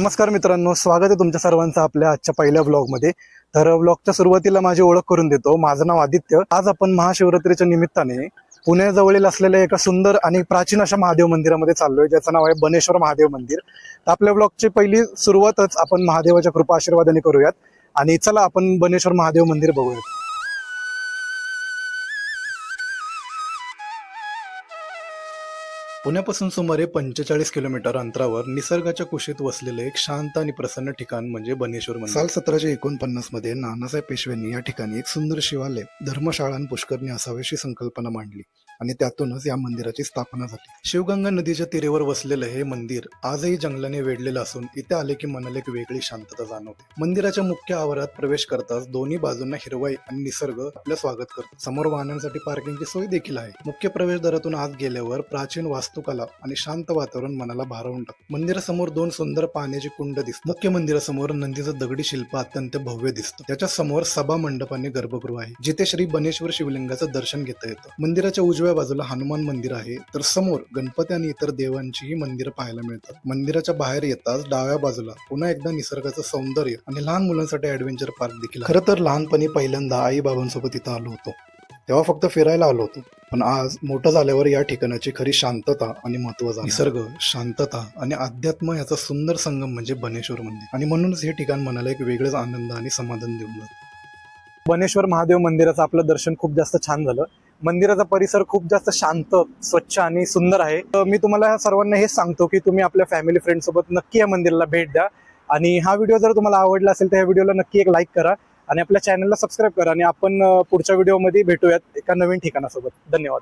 नमस्कार मित्रांनो, स्वागत आहे तुमच्या सर्वांचं आपल्या आजच्या पहिल्या ब्लॉगमध्ये। तर ब्लॉगच्या सुरुवातीला माझी ओळख करून देतो। माझं नाव आदित्य। आज आपण महाशिवरात्रीच्या निमित्ताने पुण्याजवळील असलेल्या एका सुंदर आणि प्राचीन अशा महादेव मंदिरामध्ये चाललोय, ज्याचं नाव आहे बनेश्वर महादेव मंदिर। तर आपल्या ब्लॉगची पहिली सुरुवातच आपण महादेवाच्या कृपा आशीर्वादाने करूयात आणि चला आपण बनेश्वर महादेव मंदिर बघूयात। पुण्यापासून सुमारे 45 किलोमीटर अंतरावर निसर्गाच्या कुशीत वसलेले एक शांत आणि प्रसन्न ठिकाण म्हणजे बनेश्वर मंदिर। साल 1749 मध्ये नानासाहेब पेशव्यांनी या ठिकाणी एक सुंदर शिवालय, धर्मशाळा आणि पुष्करणी असावी अशी संकल्पना मांडली आणि त्यातूनच या मंदिराची स्थापना झाली। शिवगंगा नदीच्या तीरावर वसलेलं हे मंदिर आजही जंगलाने वेढलेलं असून इथे आले की मनाला एक वेगळी शांतता जाणवते। मंदिराच्या मुख्य आवारात प्रवेश करताच दोन्ही बाजूंना हिरवाई आणि निसर्ग आपलं स्वागत करतो। समोर वाहनांसाठी पार्किंगची सोय देखील आहे। मुख्य प्रवेशद्वारातून आत गेल्यावर प्राचीन वास्तुकला आणि शांत वातावरण मनाला भारावून टाकतं। मंदिरासमोर दोन सुंदर पाण्याची कुंड दिसतात। मुख्य मंदिरासमोर नंदीचं दगडी शिल्प अत्यंत भव्य दिसतं। त्याच्या समोर सभा मंडप आणि गर्भगृह आहे, जिथे श्री बनेश्वर शिवलिंगाचं दर्शन घेता येतं। मंदिराच्या उजव्या बाजूला हनुमान मंदिर आहे, तर समोर गणपती आणि इतर देवांचीही मंदिरं पाहायला मिळतात। मंदिराच्या बाहेर येताच डाव्या बाजूला पुन्हा एकदा निसर्गाचं सौंदर्य आणि लहान मुलांसाठी ऍडव्हेंचर पार्क देखील आहे। खरं तर लहानपणी पहिल्यांदा आई बाबांसोबत इथं आलो होतो, तेव्हा फक्त फिरायला आलो होतो, पण आज मोठं झाल्यावर या ठिकाणाची खरी शांतता आणि महत्त्व जाणवलं। निसर्ग, शांतता आणि अध्यात्म याचा सुंदर संगम म्हणजे बनेश्वर मंदिर, आणि म्हणूनच हे ठिकाण मनाला एक वेगळंच आनंद आणि समाधान देऊन जातं। बनेश्वर महादेव मंदिराचं आपलं दर्शन खूप जास्त छान झालं। मंदिराचा परिसर खूप जास्त शांत, स्वच्छ आणि सुंदर आहे। मी तुम्हाला सर्वांना हेच सांगतो की तुम्ही आपल्या फॅमिली फ्रेंड सोबत नक्की या मंदिराला भेट द्या। आणि हा व्हिडिओ जर तुम्हाला आवडला असेल तर या व्हिडिओला नक्की एक लाईक करा आणि आपल्या चॅनलला सबस्क्राईब करा। आणि आपण पुढच्या व्हिडिओमध्ये भेटूयात एका नवीन ठिकाणासोबत। धन्यवाद।